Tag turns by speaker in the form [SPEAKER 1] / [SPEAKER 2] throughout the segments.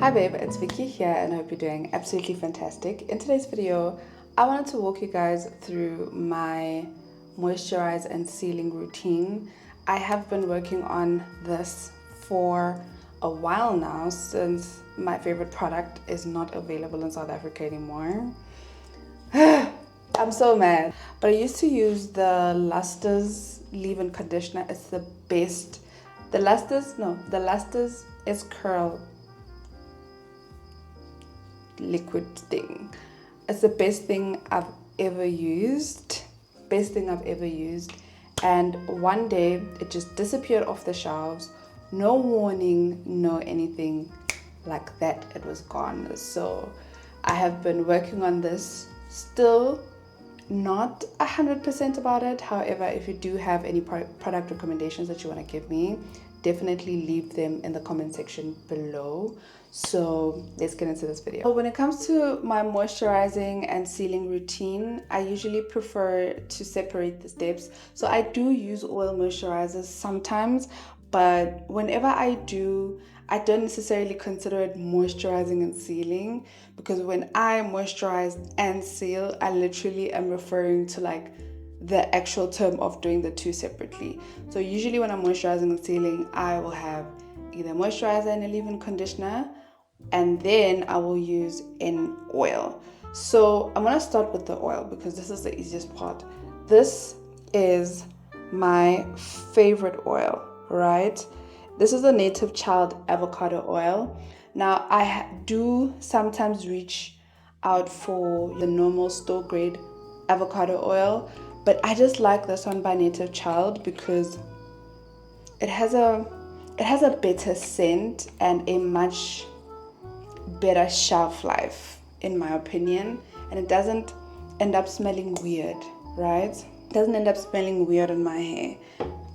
[SPEAKER 1] Hi babe, it's Vicky here and I hope you're doing absolutely fantastic. In today's video, I wanted to walk you guys through my moisturize and sealing routine. I have been working on this for a while now since my favorite product is not available in South Africa anymore. I'm so mad. But I used to use the Luster's leave-in conditioner. It's the best. The Luster's is curl liquid thing. It's the best thing I've ever used. And one day it just disappeared off the shelves. No warning, no anything like that. It was gone. So I have been working on this, still not 100% about it. However, if you do have any product recommendations that you want to give me, definitely leave them in the comment section below. So let's get into this video. When it comes to my moisturizing and sealing routine, I usually prefer to separate the steps. So I do use oil moisturizers sometimes, but whenever I do, I don't necessarily consider it moisturizing and sealing, because when I moisturize and seal, I literally am referring to like the actual term of doing the two separately. So usually when I'm moisturizing and sealing, I will have either moisturizer and a leave-in conditioner, and then I will use an oil. So I'm gonna start with the oil because this is the easiest part. This is my favorite oil, right? This is the Native Child avocado oil. Now I do sometimes reach out for the normal store grade avocado oil, but I just like this one by Native Child because it has a better scent and a much better shelf life, in my opinion, and it doesn't end up smelling weird, right? It doesn't end up smelling weird on my hair.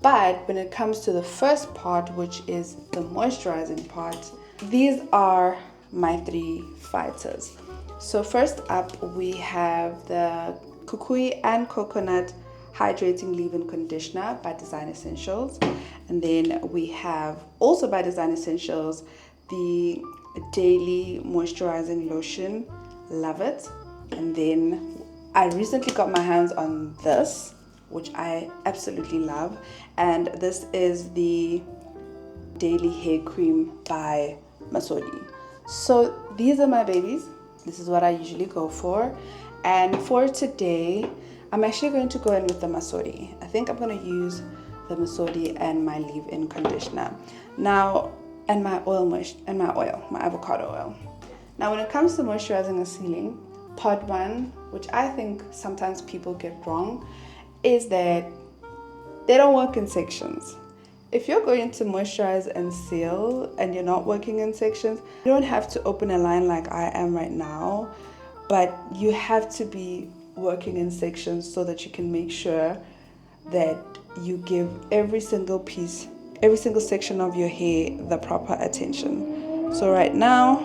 [SPEAKER 1] But when it comes to the first part, which is the moisturizing part, these are my three fighters. So first up, we have the Kukui and Coconut Hydrating Leave-In Conditioner by Design Essentials. And then we have, also by Design Essentials, the Daily Moisturizing Lotion. Love it. And then I recently got my hands on this, which I absolutely love. And this is the Daily Hair Cream by Masodi. So these are my babies. This is what I usually go for. And for today, I'm actually going to go in with the Masodi. I think I'm going to use the Masodi and my leave-in conditioner. Now, and my avocado oil. Now, when it comes to moisturizing and sealing, part one, which I think sometimes people get wrong, is that they don't work in sections. If you're going to moisturize and seal and you're not working in sections, you don't have to open a line like I am right now, but you have to be working in sections so that you can make sure that you give every single section of your hair the proper attention. So right now,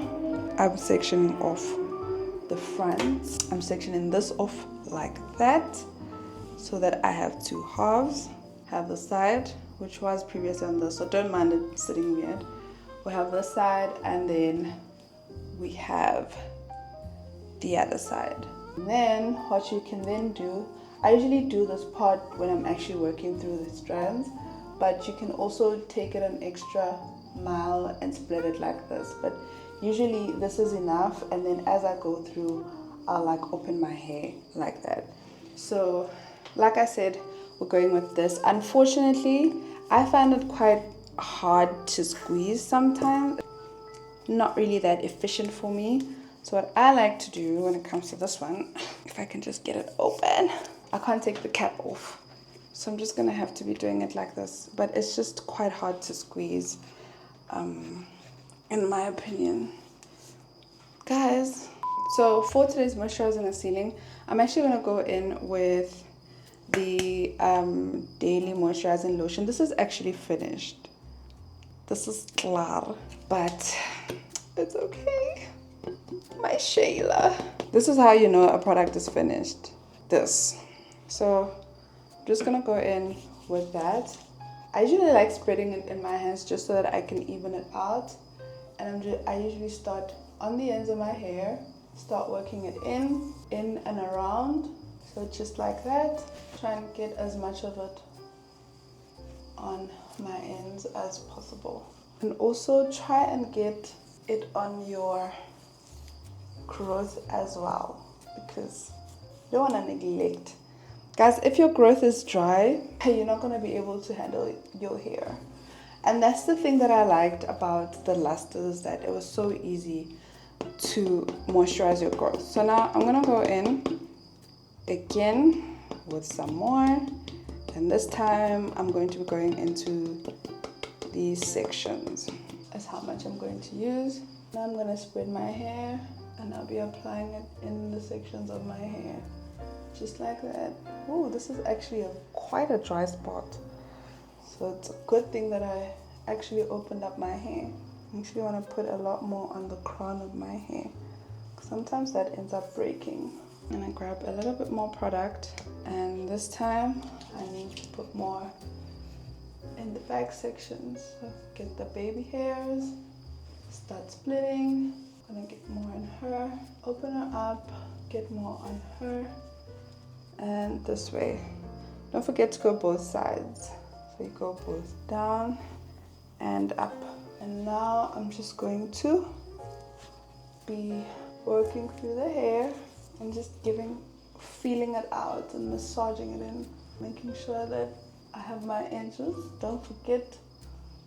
[SPEAKER 1] I'm sectioning off the front. I'm sectioning this off like that so that I have two halves. Have the side, which was previously on this, so don't mind it sitting weird. We have this side and then we have the other side. And then what you can then do, I usually do this part when I'm actually working through the strands, but you can also take it an extra mile and split it like this. But usually this is enough, and then as I go through, I'll like open my hair like that. So like I said, we're going with this. Unfortunately, I find it quite hard to squeeze sometimes. Not really that efficient for me. So what I like to do when it comes to this one, if I can just get it open, I can't take the cap off. So I'm just gonna have to be doing it like this. But it's just quite hard to squeeze, in my opinion. Guys, so for today's moisturizing and sealing, I'm actually gonna go in with the Daily Moisturizing Lotion. This is actually finished. This is klar, but it's okay. My Shayla. This is how you know a product is finished. This. So I'm just gonna go in with that. I usually like spreading it in my hands just so that I can even it out. and I usually start on the ends of my hair, start working it in and around. So just like that, try and get as much of it on my ends as possible. And also try and get it on your growth as well, because you don't want to neglect. Guys, if your growth is dry, you're not going to be able to handle your hair. And that's the thing that I liked about the lusters, that it was so easy to moisturize your growth. So now I'm going to go in again with some more, and this time I'm going to be going into these sections. That's how much I'm going to use. Now I'm going to spread my hair, and I'll be applying it in the sections of my hair, just like that. Oh, this is actually quite a dry spot, so it's a good thing that I actually opened up my hair. I actually want to put a lot more on the crown of my hair. Sometimes that ends up breaking. I'm gonna grab a little bit more product, and this time I need to put more in the back sections. So get the baby hairs, start splitting. I'm gonna get more on her, open her up, get more on her, and this way. Don't forget to go both sides. So you go both down and up. And now I'm just going to be working through the hair and just feeling it out and massaging it in, making sure that I have my edges. Don't forget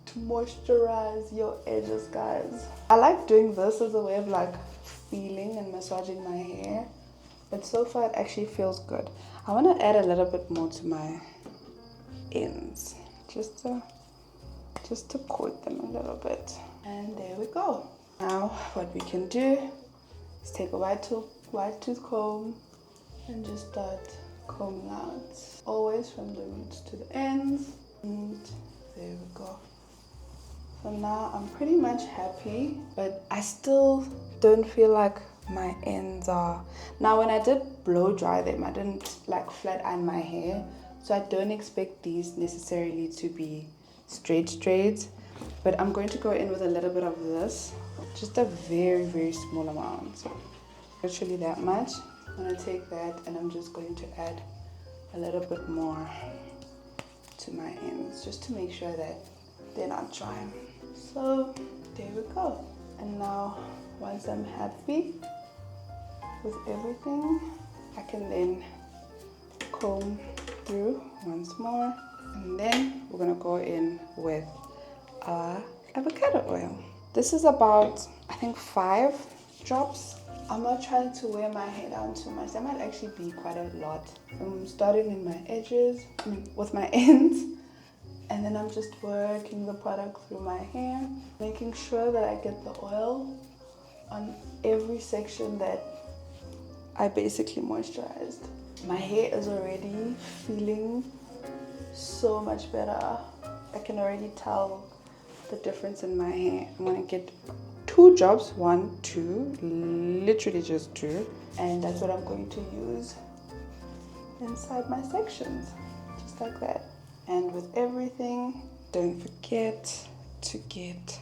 [SPEAKER 1] to moisturize your edges, guys. I like doing this as a way of like feeling and massaging my hair, but so far it actually feels good. I want to add a little bit more to my ends, just to coat them a little bit. And there we go. Now what we can do is take a white tooth comb and just start combing out, always from the roots to the ends. And there we go. So now I'm pretty much happy, but I still don't feel like my ends are. Now when I did blow dry them, I didn't like flat iron my hair, so I don't expect these necessarily to be straight, but I'm going to go in with a little bit of this, just a very small amount, so literally that much. I'm going to take that and I'm just going to add a little bit more to my ends, just to make sure that they're not dry. So there we go. And now once I'm happy with everything, I can then comb through once more, and then we're gonna go in with our avocado oil. This is about, I think, 5 drops. I'm not trying to wear my hair down too much. That might actually be quite a lot. I'm starting in my edges, with my ends, and then I'm just working the product through my hair, making sure that I get the oil on every section that I basically moisturized. My hair is already feeling so much better. I can already tell the difference in my hair. I'm gonna get 2 drops, 1, 2, literally just 2, and that's what I'm going to use inside my sections, just like that. And with everything, don't forget to get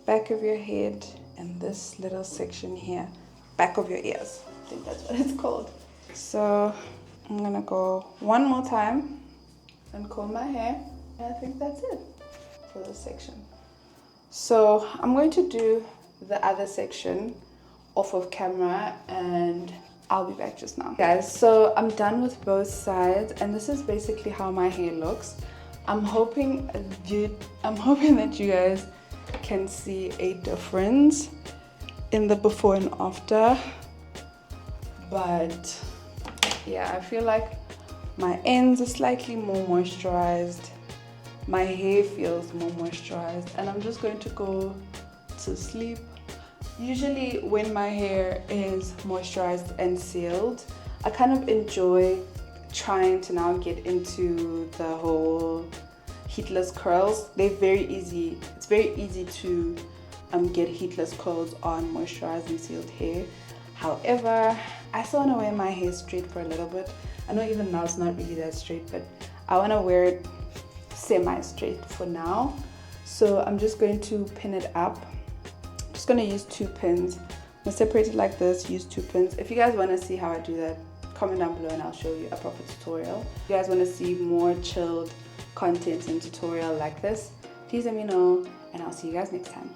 [SPEAKER 1] back of your head and this little section here, back of your ears. I think that's what it's called. So I'm gonna go one more time and comb my hair, and I think that's it for this section. So I'm going to do the other section off of camera, and I'll be back just now. Guys, so I'm done with both sides, and this is basically how my hair looks. I'm hoping that you guys can see a difference in the before and after. But yeah, I feel like my ends are slightly more moisturized. My hair feels more moisturized, and I'm just going to go to sleep. Usually when my hair is moisturized and sealed, I kind of enjoy trying to now get into the whole heatless curls. They're very easy. It's very easy to get heatless curls on moisturized and sealed hair. However, I still want to wear my hair straight for a little bit. I know even now it's not really that straight, but I want to wear it semi-straight for now. So I'm just going to pin it up just going to use 2 pins. I'm going to separate it like this, use 2 pins. If you guys want to see how I do that, comment down below and I'll show you a proper tutorial. If you guys want to see more chilled content and tutorial like this, please let me know and I'll see you guys next time.